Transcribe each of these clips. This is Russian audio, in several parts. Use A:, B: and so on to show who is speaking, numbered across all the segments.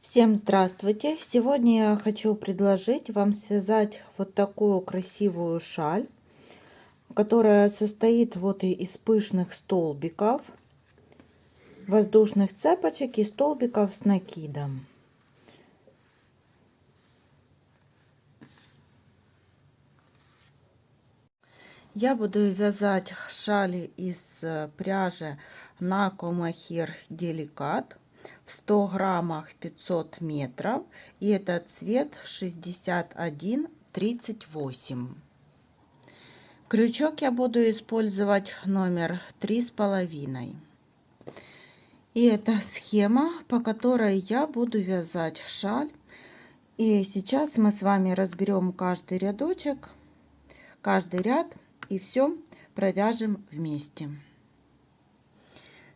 A: Всем здравствуйте! Сегодня я хочу предложить вам связать вот такую красивую шаль, которая состоит вот из пышных столбиков, воздушных цепочек и столбиков с накидом. Я буду вязать шали из пряжи Naco Mohair Delicat в 100 граммах 500 метров, и этот цвет 6138. Крючок я буду использовать номер 3,5. И это схема, по которой я буду вязать шаль. И сейчас мы с вами разберем каждый рядочек, каждый ряд, и все провяжем вместе.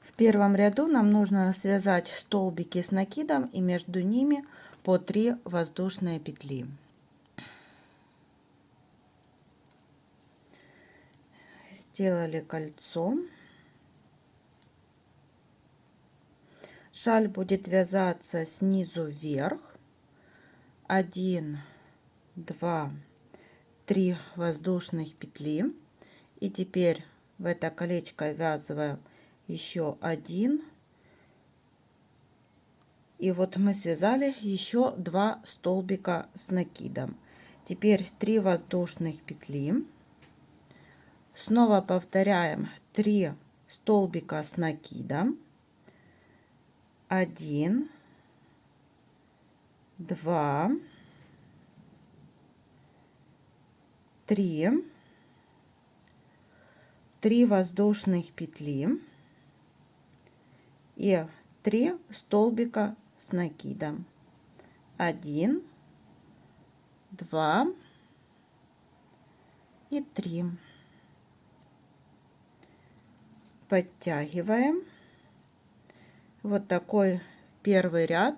A: В первом ряду нам нужно связать столбики с накидом и между ними по 3 воздушные петли. Сделали кольцо. Шаль будет вязаться снизу вверх. 1, 2, 3 воздушных петли. И теперь в это колечко ввязываем еще 1. И вот мы связали еще 2 столбика с накидом. Теперь 3 воздушных петли. Снова повторяем 3 столбика с накидом. 1, 2, 3, 3 воздушных петли и 3 столбика с накидом. 1, 2 и 3. Подтягиваем. Вот такой первый ряд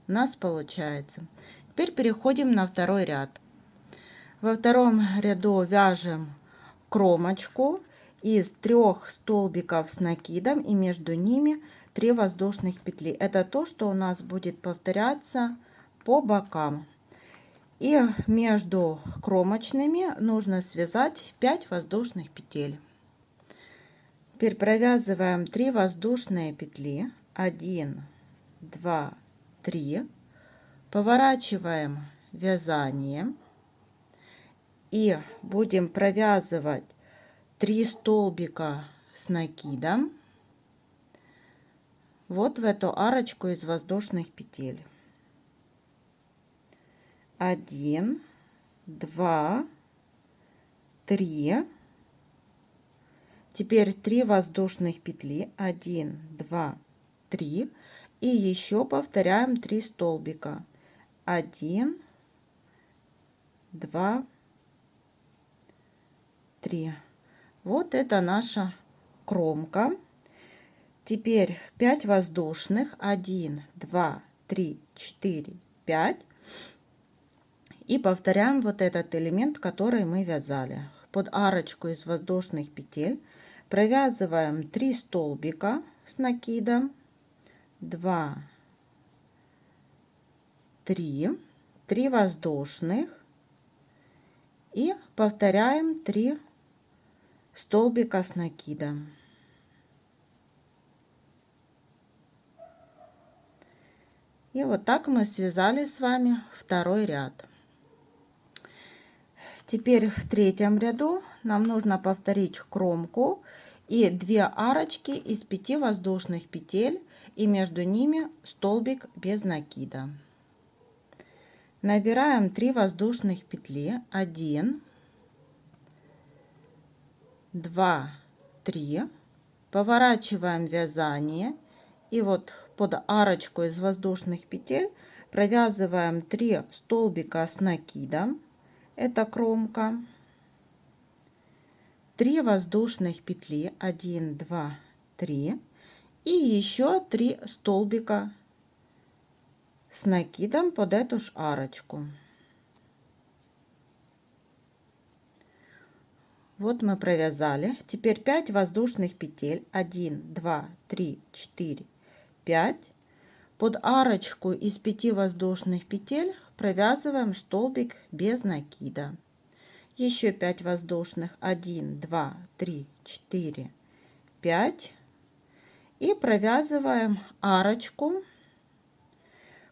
A: у нас получается. Теперь переходим на второй ряд. Во втором ряду вяжем кромочку из 3 столбиков с накидом и между ними 3 воздушных петли. Это то, что у нас будет повторяться по бокам. И между кромочными нужно связать 5 воздушных петель. Теперь провязываем 3 воздушные петли. 1, 2, 3. Поворачиваем вязание. И будем провязывать 3 столбика с накидом вот в эту арочку из воздушных петель. 1, 2, 3. Теперь 3 воздушных петли. 1, 2, 3. И еще повторяем 3 столбика. 1, 2, 3. Вот это наша кромка. Теперь 5 воздушных. 1, 2, 3, 4, 5. И повторяем вот этот элемент, который мы вязали. Под арочку из воздушных петель провязываем 3 столбика с накидом. 2, 3. 3 воздушных. И повторяем 3 столбика с накидом. И вот так мы связали с вами второй ряд. Теперь в третьем ряду нам нужно повторить кромку и 2 арочки из 5 воздушных петель и между ними столбик без накида. Набираем 3 воздушных петли. 1, 2, 3. Поворачиваем вязание и вот под арочку из воздушных петель провязываем 3 столбика с накидом. Это кромка. 3 воздушных петли. 1, 2, 3. И еще 3 столбика с накидом под эту ж арочку. Вот мы провязали. Теперь 5 воздушных петель. 1, 2, 3, 4, 5. Под арочку из 5 воздушных петель провязываем столбик без накида. Еще 5 воздушных, 1, 2, 3, 4, 5. И провязываем арочку.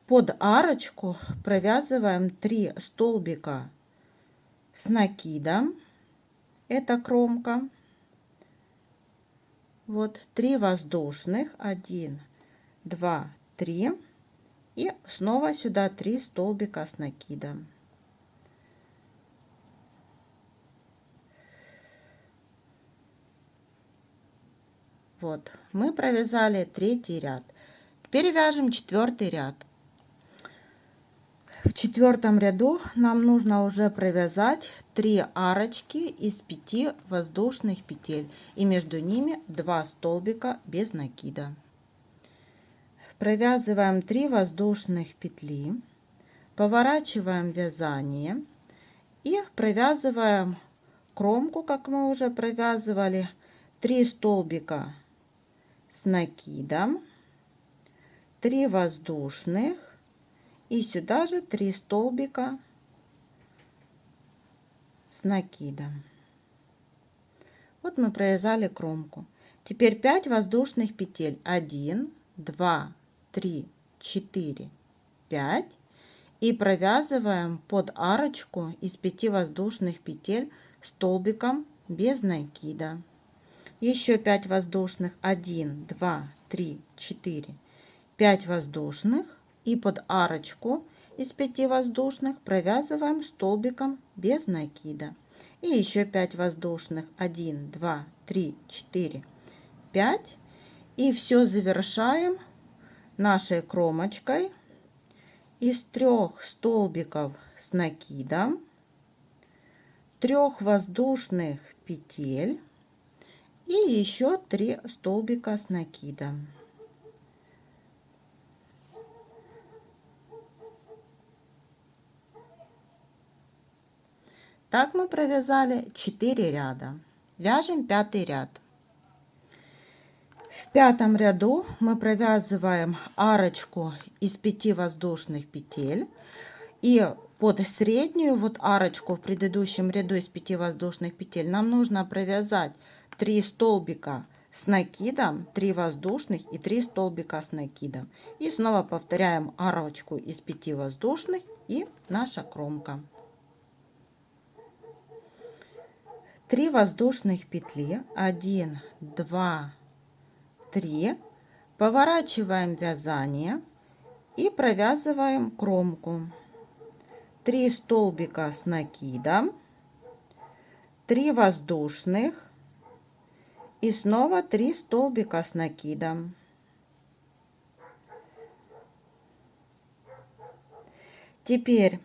A: Под арочку провязываем 3 столбика с накидом. Это кромка. Вот 3 воздушных, 1, 2, 3. И снова сюда 3 столбика с накидом. Вот, мы провязали 3-й ряд. Теперь вяжем 4-й ряд. В 4-м ряду нам нужно уже провязать 3 арочки из 5 воздушных петель и между ними 2 столбика без накида. Провязываем 3 воздушных петли, поворачиваем вязание и провязываем кромку, как мы уже провязывали, 3 столбика с накидом, 3 воздушных и сюда же 3 столбика с накидом. Вот мы провязали кромку. Теперь 5 воздушных петель. 1, 2, 3, 4, 5. И провязываем под арочку из 5 воздушных петель столбиком без накида. Еще 5 воздушных. 1, 2, 3, 4, 5 воздушных. И под арочку из 5 воздушных провязываем столбиком без накида. И еще 5 воздушных. 1, 2, 3, 4, 5. И все завершаем нашей кромочкой из 3 столбиков с накидом, 3 воздушных петель и еще 3 столбика с накидом. Так мы провязали 4 ряда. Вяжем 5-й ряд. В 5-м ряду мы провязываем арочку из 5 воздушных петель и под среднюю вот арочку в предыдущем ряду из 5 воздушных петель нам нужно провязать 3 столбика с накидом, 3 воздушных и 3 столбика с накидом. И снова повторяем арочку из 5 воздушных и наша кромка. 3 воздушных петли, 1, 2, 3, поворачиваем вязание и провязываем кромку. 3 столбика с накидом, 3 воздушных и снова 3 столбика с накидом. Теперь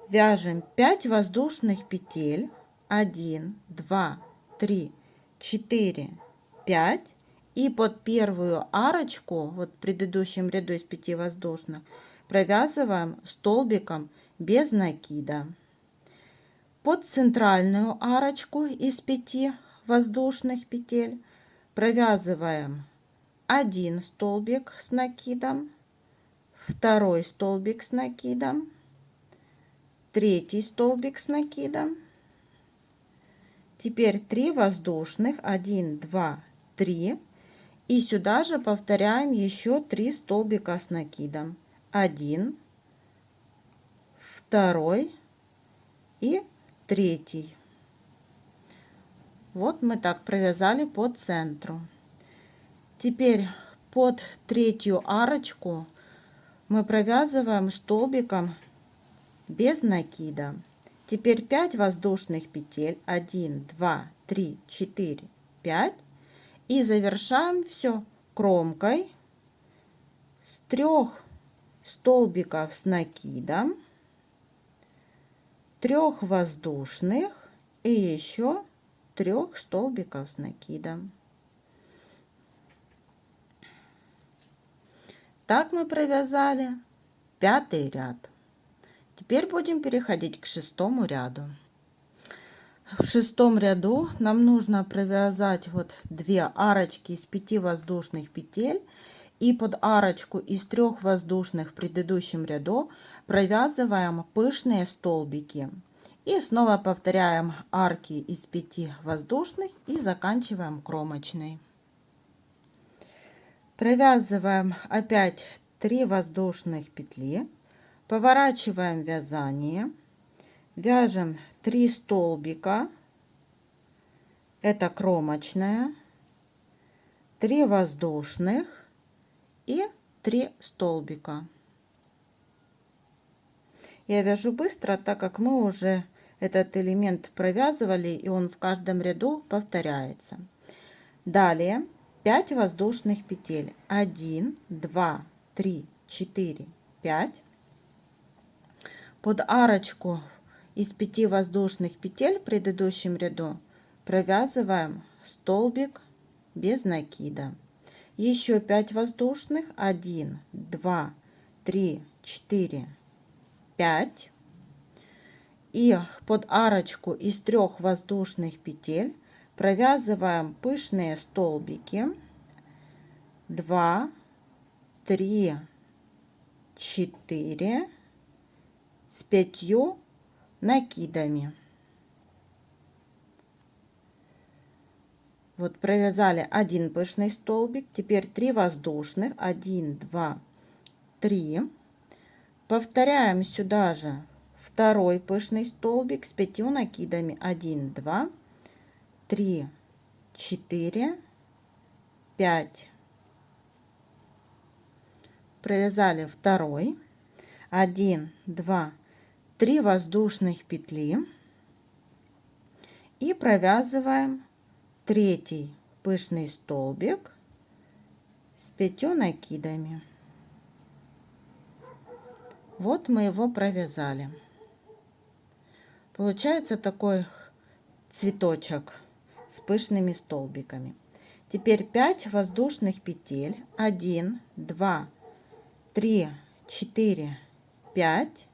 A: вяжем 5 воздушных петель. 1, 2, 3, 4, 5. И под первую арочку, вот в предыдущем ряду из 5 воздушных, провязываем столбиком без накида. Под центральную арочку из 5 воздушных петель провязываем 1 столбик с накидом, 2 столбик с накидом, 3 столбик с накидом. Теперь 3 воздушных, 1, 2, 3. И сюда же повторяем еще 3 столбика с накидом. 1, 2 и 3. Вот мы так провязали по центру. Теперь под 3 арочку мы провязываем столбиком без накида. Теперь 5 воздушных петель. 1, 2, 3, 4, 5. И завершаем все кромкой с 3 столбиков с накидом, 3 воздушных и еще 3 столбиков с накидом. Так мы провязали 5-й ряд. Теперь будем переходить к 6-му ряду. В 6-м ряду нам нужно провязать вот 2 арочки из 5 воздушных петель И под арочку из 3 воздушных в предыдущем ряду провязываем пышные столбики. И снова повторяем арки из 5 воздушных и заканчиваем кромочной. Провязываем опять 3 воздушных петли, поворачиваем вязание, вяжем 3 столбика, это кромочная, 3 воздушных и 3 столбика. Я вяжу быстро, так как мы уже этот элемент провязывали, и он в каждом ряду повторяется. Далее 5 воздушных петель. 1, 2, 3, 4, 5. Под арочку из 5 воздушных петель в предыдущем ряду провязываем столбик без накида. Еще 5 воздушных. 1, 2, 3, 4, 5. И под арочку из 3 воздушных петель провязываем пышные столбики. 2, 3, 4 с 5 накидами. Вот провязали один пышный столбик, теперь 3 воздушных. 1, 2, 3. Повторяем сюда же второй пышный столбик с 5 накидами. 1, 2, 3, 4, 5. Провязали второй. 1, 2, 3 воздушных петли и провязываем третий пышный столбик с 5 накидами. Вот мы его провязали. Получается такой цветочек с пышными столбиками. Теперь 5 воздушных петель. 1, 2, 3, 4, 5.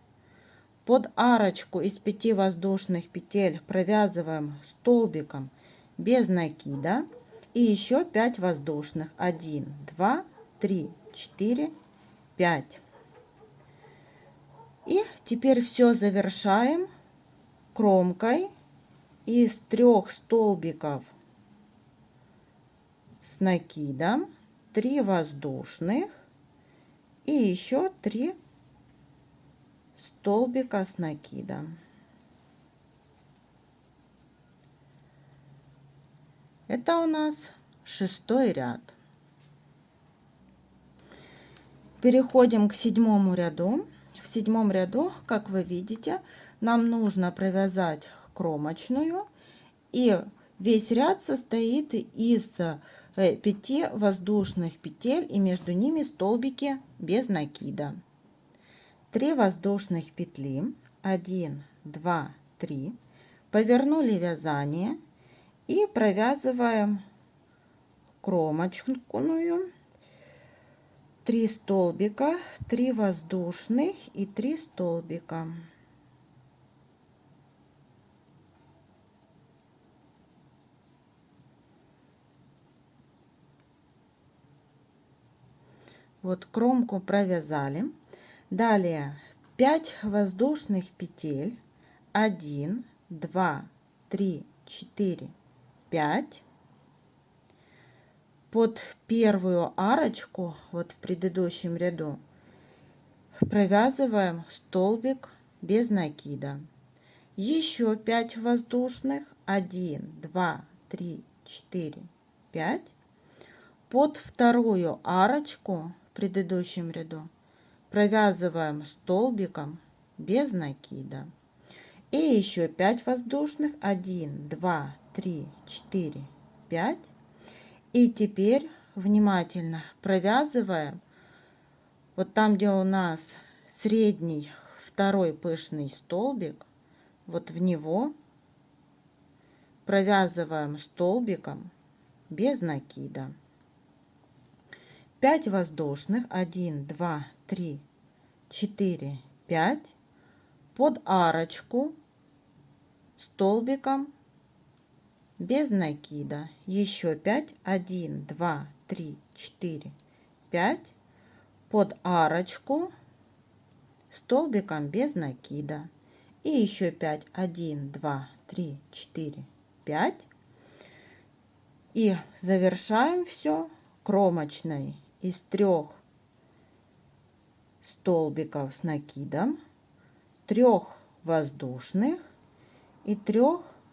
A: Под арочку из 5 воздушных петель провязываем столбиком без накида. И еще 5 воздушных. 1, 2, 3, 4, 5. И теперь все завершаем кромкой из 3 столбиков с накидом, 3 воздушных и еще 3 столбика с накидом. Это у нас 6-й ряд. Переходим к 7-му ряду. В 7-м ряду, как вы видите, нам нужно провязать кромочную, и весь ряд состоит из 5 воздушных петель и между ними столбики без накида. 3 воздушных петли. 1, 2, 3. Повернули вязание и провязываем кромочную. 3 столбика, 3 воздушных и 3 столбика. Вот кромку провязали. Далее 5 воздушных петель. 1, 2, 3, 4, 5. Под первую арочку, вот в предыдущем ряду, провязываем столбик без накида. Еще 5 воздушных. 1, 2, 3, 4, 5. Под вторую арочку в предыдущем ряду провязываем столбиком без накида. И еще 5 воздушных. 1, 2, 3, 4, 5. И теперь внимательно провязываем вот там, где у нас средний второй пышный столбик, вот в него провязываем столбиком без накида. 5 воздушных. 1, 2, 3, 4, 5. Под арочку столбиком без накида. Еще 5. 1, 2, 3, 4, 5 под арочку столбиком без накида. И еще 5. 1, 2, 3, 4, 5. И завершаем все кромочной из 3 столбиков с накидом, 3 воздушных и 3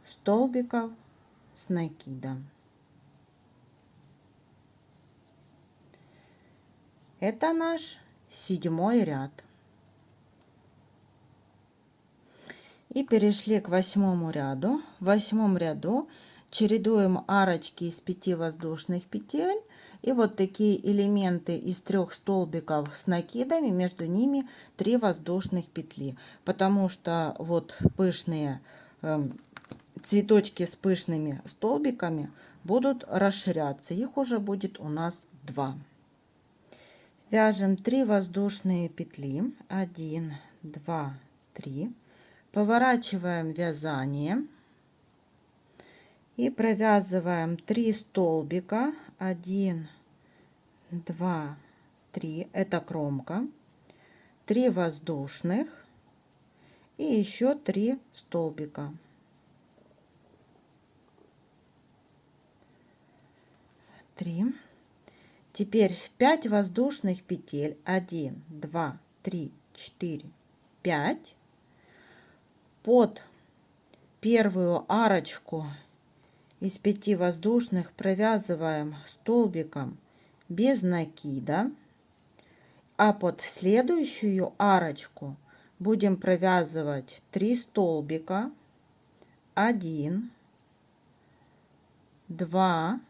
A: столбиков с накидом. Это наш 7-й ряд. И перешли к 8-му ряду. В 8-м ряду чередуем арочки из 5 воздушных петель и вот такие элементы из 3 столбиков с накидами, между ними 3 воздушных петли, потому что вот пышные цветочки с пышными столбиками будут расширяться, их уже будет у нас 2. Вяжем 3 воздушные петли, 1, 2, 3, поворачиваем вязание и провязываем 3 столбика, 1, 2, 3, это кромка, 3 воздушных и еще 3 столбика. 3. Теперь 5 воздушных петель, 1, 2, 3, 4, 5. Под первую арочку из 5 воздушных провязываем столбиком без накида, а под следующую арочку будем провязывать 3 столбика, 1, 2,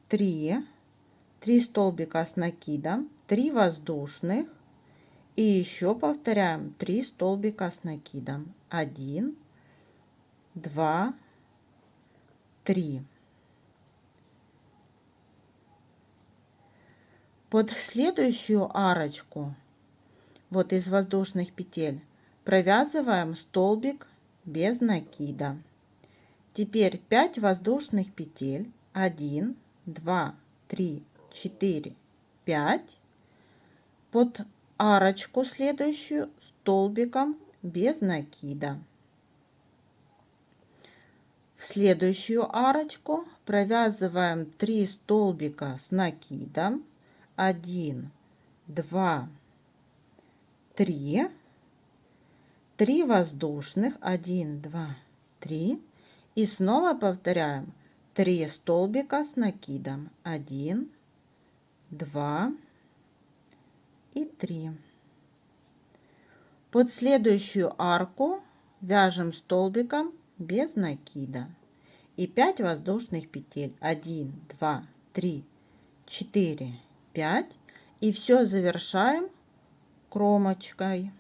A: 3 столбика с накидом, 3 воздушных и еще повторяем 3 столбика с накидом, 1, 2, 3. Под следующую арочку вот из воздушных петель провязываем столбик без накида. Теперь 5 воздушных петель, 1, 2, 3, 4, 5. Под арочку следующую столбиком без накида. В следующую арочку провязываем 3 столбика с накидом, 1, 2, 3, 3 воздушных, 1, 2, 3, и снова повторяем 3 столбика с накидом, 1, 2 и 3. Под следующую арку вяжем столбиком без накида и 5 воздушных петель, 1, 2, 3, 4, 5, и все завершаем кромочкой,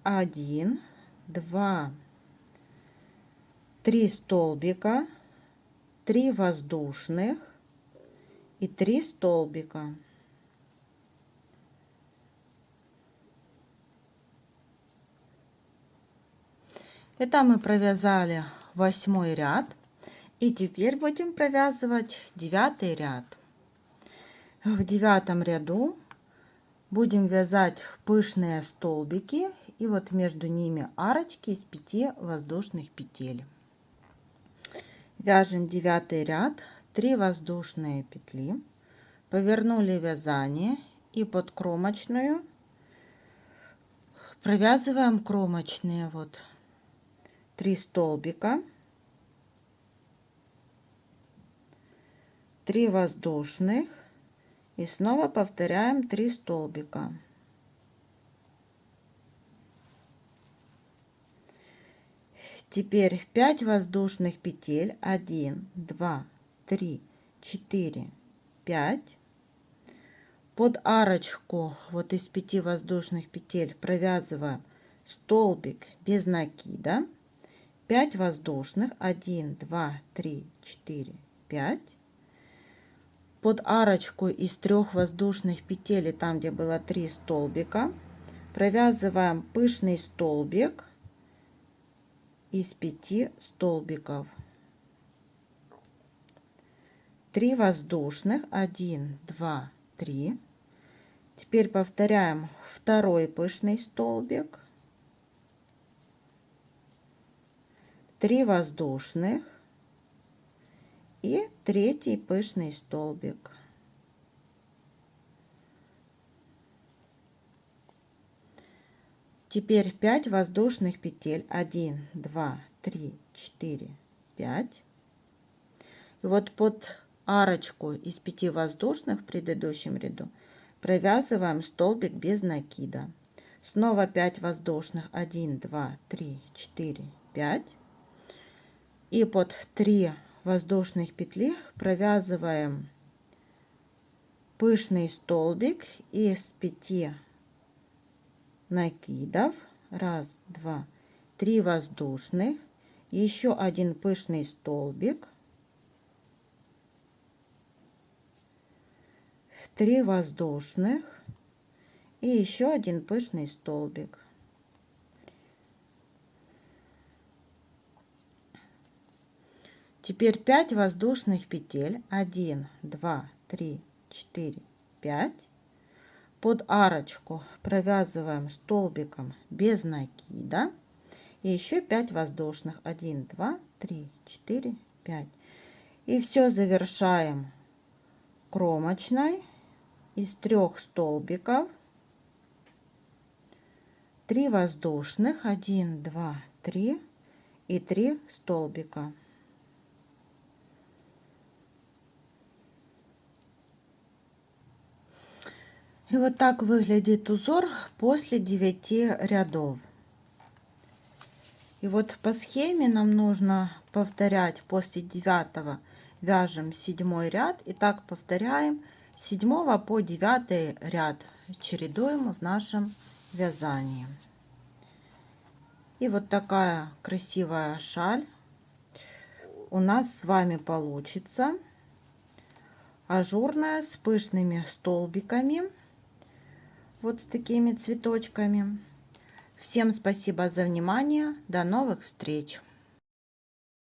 A: 1, 2, 3 столбика, 3 воздушных и 3 столбика. Это мы провязали 8-й ряд, и теперь будем провязывать 9-й ряд. В 9-м ряду будем вязать пышные столбики и вот между ними арочки из 5 воздушных петель. Вяжем 9-й ряд, 3 воздушные петли, повернули вязание и под кромочную провязываем кромочные вот 3 столбика, 3 воздушных и снова повторяем 3 столбика. Теперь 5 воздушных петель, 1, 2, 3, 4, 5. Под арочку вот из 5 воздушных петель провязываем столбик без накида, 5 воздушных, 1, 2, 3, 4, 5. Под арочку из 3 воздушных петель, там где было 3 столбика, провязываем пышный столбик из 5 столбиков. 3 воздушных, 1, 2, 3. Теперь повторяем второй пышный столбик, 3 воздушных и третий пышный столбик. Теперь 5 воздушных петель, 1, 2, 3, 4, 5. И вот под арочку из 5 воздушных в предыдущем ряду провязываем столбик без накида. Снова 5 воздушных, 1, 2, 3, 4, 5. И под 3 воздушных петли провязываем пышный столбик из 5 накидов. 1, 2, 3 воздушных, еще один пышный столбик, 3 воздушных и еще один пышный столбик. Теперь 5 воздушных петель, 1, 2, 3, 4, 5. Под арочку провязываем столбиком без накида. И еще 5 воздушных, 1, 2, 3, 4, 5. И все завершаем кромочной из 3 столбиков, 3 воздушных, 1, 2, 3 и 3 столбика. И вот так выглядит узор после 9 рядов. И вот по схеме нам нужно повторять после 9 вяжем 7 ряд, и так повторяем с 7 по 9 ряд, чередуем в нашем вязании. И вот такая красивая шаль у нас с вами получится, ажурная, с пышными столбиками, вот с такими цветочками. Всем спасибо за внимание, до новых встреч!